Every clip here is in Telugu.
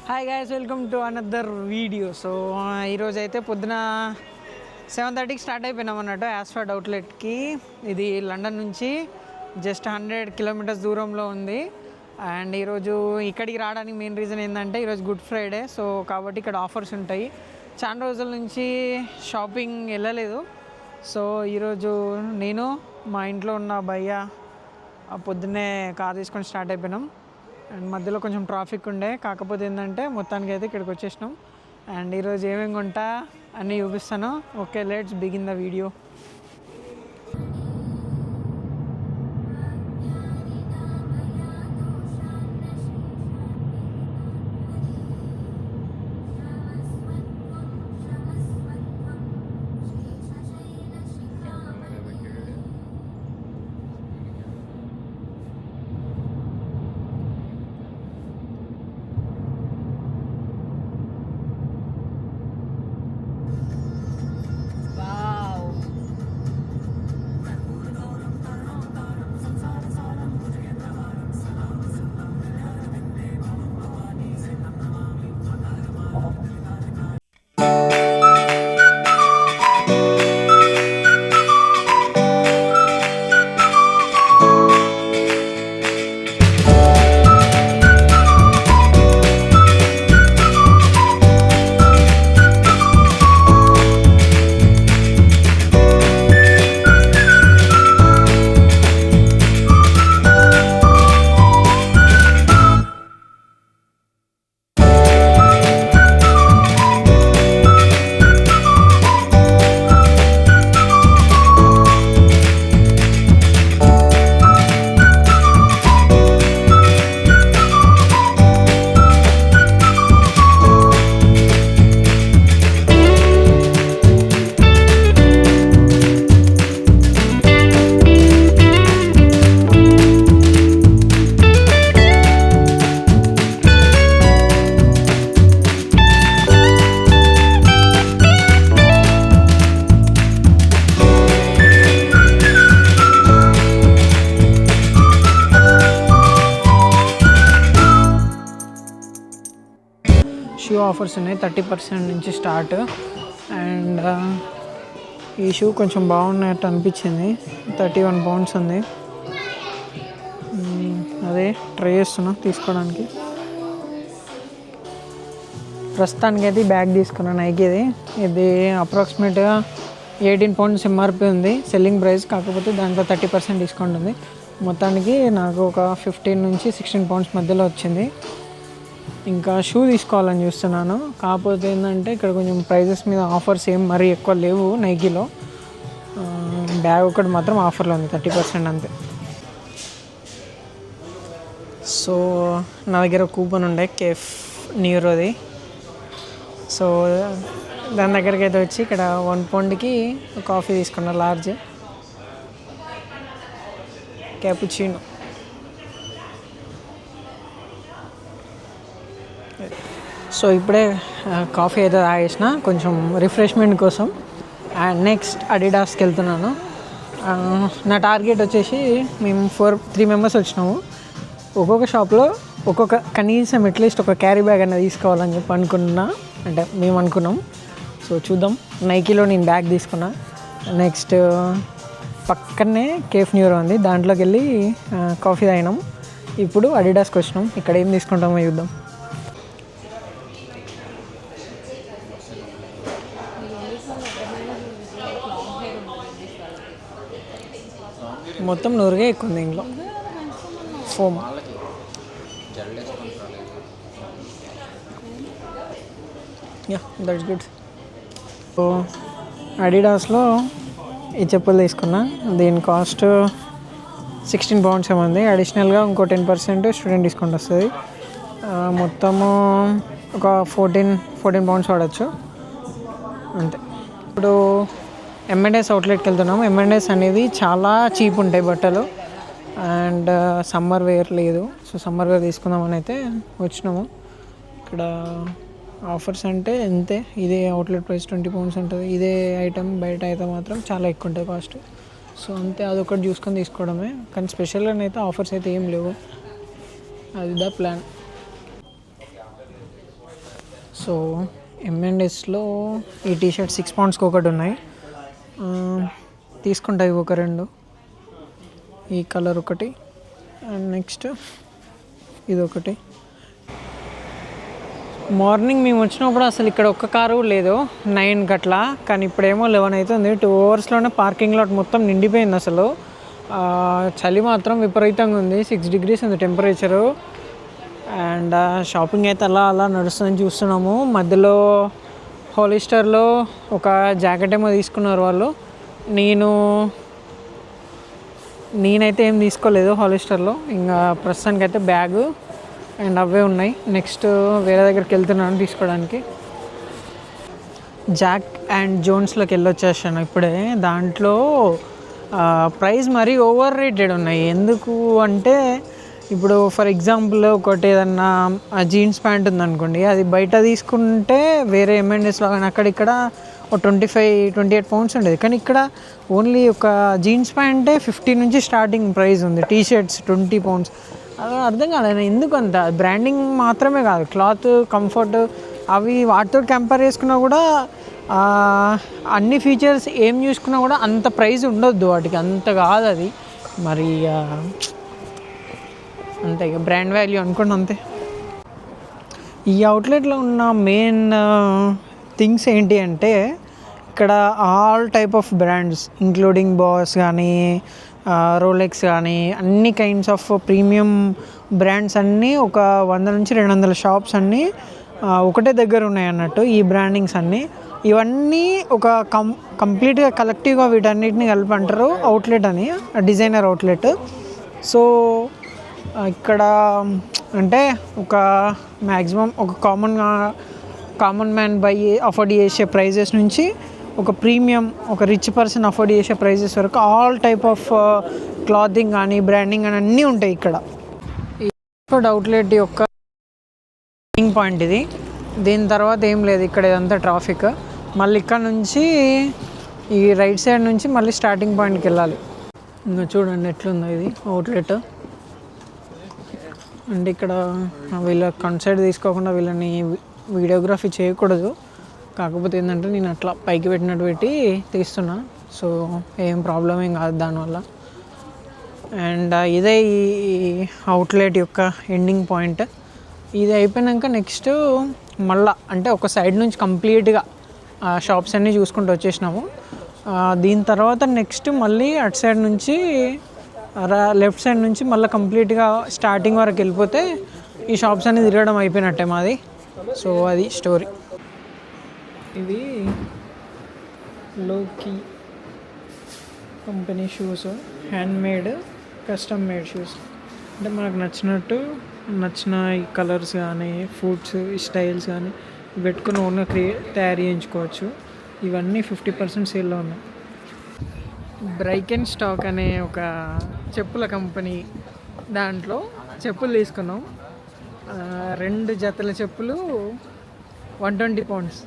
Hi guys, welcome to another video. So ఈరోజు అయితే పొద్దున 7:30కి స్టార్ట్ అయిపోయినాం అన్నట్టు యాస్ఫర్డ్ అవుట్లెట్కి. ఇది లండన్ నుంచి జస్ట్ 100 కిలోమీటర్స్ దూరంలో ఉంది. అండ్ ఈరోజు ఇక్కడికి రావడానికి మెయిన్ రీజన్ ఏంటంటే ఈరోజు గుడ్ ఫ్రైడే. సో కాబట్టి ఇక్కడ ఆఫర్స్ ఉంటాయి. చాలా రోజుల నుంచి షాపింగ్ వెళ్ళలేదు. సో ఈరోజు నేను మా ఇంట్లో ఉన్న భయ్య పొద్దున్నే కార్ తీసుకొని స్టార్ట్ అయిపోయినాం. అండ్ మధ్యలో కొంచెం ట్రాఫిక్ ఉండే, కాకపోతే ఏంటంటే మొత్తానికి అయితే ఇక్కడికి వచ్చేసినాం. అండ్ ఈరోజు ఏమేమి కొంటా అన్నీ చూపిస్తాను. Okay, let's begin the video. Shoe offers ఉన్నాయి 30% నుంచి స్టార్ట్. అండ్ ఈ షూ కొంచెం బాగున్నట్టు అనిపించింది. 31 pounds ఉంది. అదే ట్రై చేస్తున్నా తీసుకోవడానికి. ప్రస్తుతానికి అయితే బ్యాగ్ తీసుకున్నాను నైకీది. ఇది అప్రాక్సిమేట్గా 18 pounds MRP ఉంది సెల్లింగ్ ప్రైస్. కాకపోతే దాంట్లో 30% డిస్కౌంట్ ఉంది. మొత్తానికి నాకు ఒక 15 నుంచి 16 pounds మధ్యలో వచ్చింది. ఇంకా షూ తీసుకోవాలని చూస్తున్నాను. కాకపోతే ఏంటంటే ఇక్కడ కొంచెం ప్రైజెస్ మీద ఆఫర్స్ ఏం మరీ ఎక్కువ లేవు నైకీలో. బ్యాగ్ ఒకటి మాత్రం ఆఫర్లో ఉంది 30% అంతే. సో నా దగ్గర కూపన్ ఉండే కేఫ్ న్యూరోది. సో దాని దగ్గరికి అయితే వచ్చి ఇక్కడ 1 poundకి కాఫీ తీసుకున్నా, లార్జ్ క్యాపుచినో. సో ఇప్పుడే కాఫీ అయితే తాగేసిన కొంచెం రిఫ్రెష్మెంట్ కోసం. అండ్ నెక్స్ట్ అడిడాస్కి వెళ్తున్నాను. నా టార్గెట్ వచ్చేసి మేము 3 members వచ్చినాము. ఒక్కొక్క షాప్లో కనీసం అట్లీస్ట్ ఒక క్యారీ బ్యాగ్ అనేది తీసుకోవాలని చెప్పి అనుకున్నా, అంటే మేము అనుకున్నాం. సో చూద్దాం. నైకీలో నేను బ్యాగ్ తీసుకున్నా. నెక్స్ట్ పక్కనే కేఫ్ న్యూరో ఉంది, దాంట్లోకి వెళ్ళి కాఫీ తాగినాం. ఇప్పుడు అడిడాస్కి వచ్చినాం. ఇక్కడ ఏం తీసుకుంటామో చూద్దాం. మొత్తం 100గా ఎక్కువ ఉంది ఇంట్లో foam. Yeah, that's good. So అడిడాస్లో ఈ చెప్పులు తీసుకున్నా. దీని కాస్ట్ 16 pounds ఏమంది. అడిషనల్గా ఇంకో 10% స్టూడెంట్ డిస్కౌంట్ వస్తుంది. మొత్తము ఒక 14 pounds వాడచ్చు అంతే. ఇప్పుడు M&S అవుట్లెట్కి వెళ్తున్నాము. M&S అనేది చాలా చీప్ ఉంటాయి బట్టలు. అండ్ సమ్మర్ వేర్ లేదు. సో సమ్మర్ వేర్ తీసుకుందామని అయితే వచ్చినాము. ఇక్కడ ఆఫర్స్ అంటే అంతే. ఇదే అవుట్లెట్ ప్రైస్ 20 pounds ఉంటుంది. ఇదే ఐటమ్ బయట అయితే మాత్రం చాలా ఎక్కువ ఉంటుంది కాస్ట్. సో అంతే, అదొకటి చూసుకొని తీసుకోవడమే. కానీ స్పెషల్గా అయితే ఆఫర్స్ అయితే ఏం లేవు. అది ద ప్లాన్. సో M&Sలో ఈ టీషర్ట్ 6 poundsకి ఒకటి ఉన్నాయి. తీసుకుంటా ఇవి ఒక 2, ఈ కలర్ ఒకటి అండ్ నెక్స్ట్ ఇదొకటి. మార్నింగ్ మేము వచ్చినప్పుడు అసలు ఇక్కడ ఒక్క కారు లేదు 9 గట్లా, కానీ ఇప్పుడేమో 11 అవుతుంది. 2 hours పార్కింగ్ లాట్ మొత్తం నిండిపోయింది. అసలు చలి మాత్రం విపరీతంగా ఉంది. 6 degrees ఉంది టెంపరేచరు. అండ్ షాపింగ్ అయితే అలా అలా నడుస్తుందని చూస్తున్నాము. మధ్యలో హాలిస్టర్లో ఒక జాకెట్ ఏమో తీసుకున్నారు వాళ్ళు. నేనైతే ఏం తీసుకోలేదు హాలిస్టర్లో. ఇంకా ప్రస్తుతానికైతే బ్యాగు అండ్ అవే ఉన్నాయి. నెక్స్ట్ వేరే దగ్గరికి వెళ్తున్నాను తీసుకోవడానికి. జాక్ అండ్ జోన్స్లోకి వెళ్ళొచ్చేసాను ఇప్పుడే. దాంట్లో ప్రైస్ మరీ ఓవర్ రేటెడ్ ఉన్నాయి. ఎందుకు అంటే ఇప్పుడు ఫర్ ఎగ్జాంపుల్ ఒకటి ఏదన్నా జీన్స్ ప్యాంట్ ఉందనుకోండి, అది బయట తీసుకుంటే వేరే M&Sలో కానీ అక్కడిక్కడ ఒక 25-28 pounds ఉండేది. కానీ ఇక్కడ ఓన్లీ ఒక జీన్స్ ప్యాంటే 50 నుంచి స్టార్టింగ్ ప్రైస్ ఉంది. T shirts 20 pounds. అది అర్థం కాలేదు ఎందుకు అంత. బ్రాండింగ్ మాత్రమే కాదు, క్లాత్, కంఫర్ట్ అవి వాటితో కంపేర్ చేసుకున్నా కూడా అన్ని ఫీచర్స్ ఏం చూసుకున్నా కూడా అంత ప్రైస్ ఉండొద్దు వాటికి. అంత కాదు అది. మరి అంతే ఇక బ్రాండ్ వాల్యూ అనుకోండి అంతే. ఈ అవుట్లెట్లో ఉన్న మెయిన్ థింగ్స్ ఏంటి అంటే ఇక్కడ all type of brands including boss కానీ రోలెక్స్ కానీ అన్ని కైండ్స్ ఆఫ్ ప్రీమియం బ్రాండ్స్ అన్నీ ఒక 100 నుంచి 200 షాప్స్ అన్నీ ఒకటే దగ్గర ఉన్నాయి అన్నట్టు. ఈ బ్రాండింగ్స్ అన్నీ ఇవన్నీ ఒక కంప్లీట్గా కలెక్టివ్గా వీటన్నిటిని కలిపి అంటారు అవుట్లెట్ అని, డిజైనర్ అవుట్లెట్. సో ఇక్కడ అంటే ఒక మ్యాక్సిమం ఒక కామన్ మ్యాన్ అఫోర్డ్ చేసే ప్రైజెస్ నుంచి ఒక ప్రీమియం ఒక రిచ్ పర్సన్ అఫోర్డ్ చేసే ప్రైజెస్ వరకు ఆల్ టైప్ ఆఫ్ క్లాతింగ్ కానీ బ్రాండింగ్ కానీ అన్నీ ఉంటాయి ఇక్కడ. ఈ అవుట్లెట్ యొక్క పాయింట్ ఇది. దీని తర్వాత ఏం లేదు ఇక్కడ, ఇదంతా ట్రాఫిక్. మళ్ళీ ఇక్కడ నుంచి ఈ రైట్ సైడ్ నుంచి మళ్ళీ స్టార్టింగ్ పాయింట్కి వెళ్ళాలి. ఇంకా చూడండి ఎట్లుందో ఇది అవుట్లెట్. అంటే ఇక్కడ వీళ్ళ కన్సైడ్ తీసుకోకుండా వీళ్ళని వీడియోగ్రఫీ చేయకూడదు. కాకపోతే ఏంటంటే నేను అట్లా పైకి పెట్టినట్టు పెట్టి తీస్తున్నా. సో ఏం ప్రాబ్లం ఏం కాదు దానివల్ల. అండ్ ఇదే ఈ అవుట్లెట్ యొక్క ఎండింగ్ పాయింట్. ఇది అయిపోయాక నెక్స్ట్ మళ్ళా అంటే ఒక సైడ్ నుంచి కంప్లీట్గా షాప్స్ అన్నీ చూసుకుంటూ వచ్చేసినాము. దీని తర్వాత నెక్స్ట్ మళ్ళీ అటు సైడ్ నుంచి లెఫ్ట్ సైడ్ నుంచి మళ్ళీ కంప్లీట్గా స్టార్టింగ్ వరకు వెళ్ళిపోతే ఈ షాప్స్ అన్నీ తిరగడం అయిపోయినట్టే మాది. సో అది స్టోరీ. ఇది Loki company shoes, handmade custom made shoes. అంటే మనకు నచ్చిన ఈ కలర్స్ కానీ ఫుడ్స్ ఈ స్టైల్స్ కానీ పెట్టుకుని ఓన్గా తయారు చేయించుకోవచ్చు. ఇవన్నీ 50% సేల్లో ఉన్నాయి. బ్రైక్ అండ్ స్టాక్ అనే ఒక చెప్పుల కంపెనీ దాంట్లో చెప్పులు తీసుకున్నాం. 2 జతల చెప్పులు 120 pounds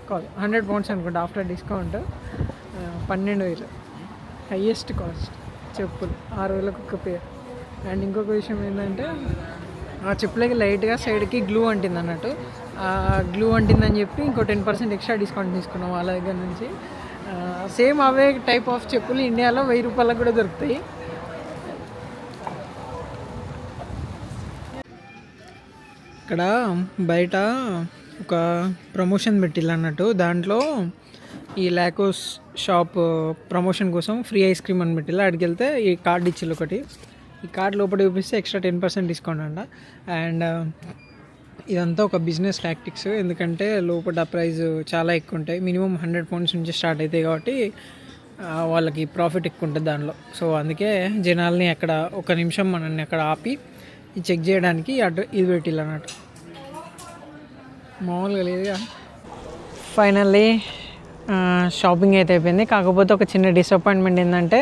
కాదు 100 pounds అనుకుంటా ఆఫ్టర్ డిస్కౌంట్. 12,000 హైయెస్ట్ కాస్ట్ చెప్పులు, 6,000కు ఒక పేరు. అండ్ ఇంకొక విషయం ఏంటంటే ఆ చెప్పులకి లైట్గా సైడ్కి గ్లూ అంటింది అన్నట్టు. గ్లూ అంటిందని చెప్పి ఇంకో 10% ఎక్స్ట్రా డిస్కౌంట్ తీసుకున్నాం వాళ్ళ దగ్గర నుంచి. సేమ్ అవే టైప్ ఆఫ్ చెప్పులు ఇండియాలో 1,000 రూపాయలకు కూడా దొరుకుతాయి. ఇక్కడ బయట ఒక ప్రమోషన్ పెట్టిల్లు అన్నట్టు. దాంట్లో ఈ లాకోస్ షాప్ ప్రమోషన్ కోసం ఫ్రీ ఐస్ క్రీమ్ అని పెట్టిల్లు. అక్కడికి వెళ్తే ఈ కార్డు ఇచ్చిల్లు ఒకటి. ఈ కార్డు లోపల చూపిస్తే ఎక్స్ట్రా 10% డిస్కౌంట్ అంట. అండ్ ఇదంతా ఒక బిజినెస్ టాక్టిక్స్. ఎందుకంటే లోపల ప్రైస్ చాలా ఎక్కువ ఉంటాయి. మినిమం 100 pounds నుంచి స్టార్ట్ అవుతాయి కాబట్టి వాళ్ళకి ప్రాఫిట్ ఎక్కువ ఉంటుంది దానిలో. సో అందుకే జనాల్ని అక్కడ ఒక నిమిషం మనల్ని అక్కడ ఆపి చెక్ చేయడానికి ఇది పెట్టిల్లు అన్నట్టు. మామూలుగా లేదుగా. ఫైనల్లీ షాపింగ్ అయితే అయిపోయింది. కాకపోతే ఒక చిన్న డిసప్పాయింట్మెంట్ ఏంటంటే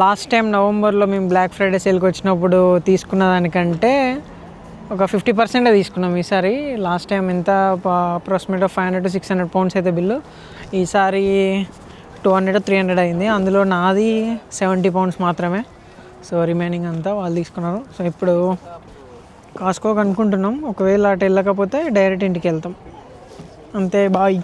లాస్ట్ టైం నవంబర్లో మేము బ్లాక్ ఫ్రైడే సేల్కి వచ్చినప్పుడు తీసుకున్న దానికంటే ఒక 50% తీసుకున్నాం ఈసారి. లాస్ట్ టైం ఎంత అప్రాక్సిమేట్గా 500 to 600 pounds అయితే బిల్లు. ఈసారి 200-300 అయింది. అందులో నాది 70 pounds మాత్రమే. సో రిమైనింగ్ అంతా వాళ్ళు తీసుకున్నారు. సో ఇప్పుడు కాస్కోకి అనుకుంటున్నాం. ఒకవేళ అటు వెళ్ళకపోతే డైరెక్ట్ ఇంటికి వెళ్తాం. అంతే, బాయ్.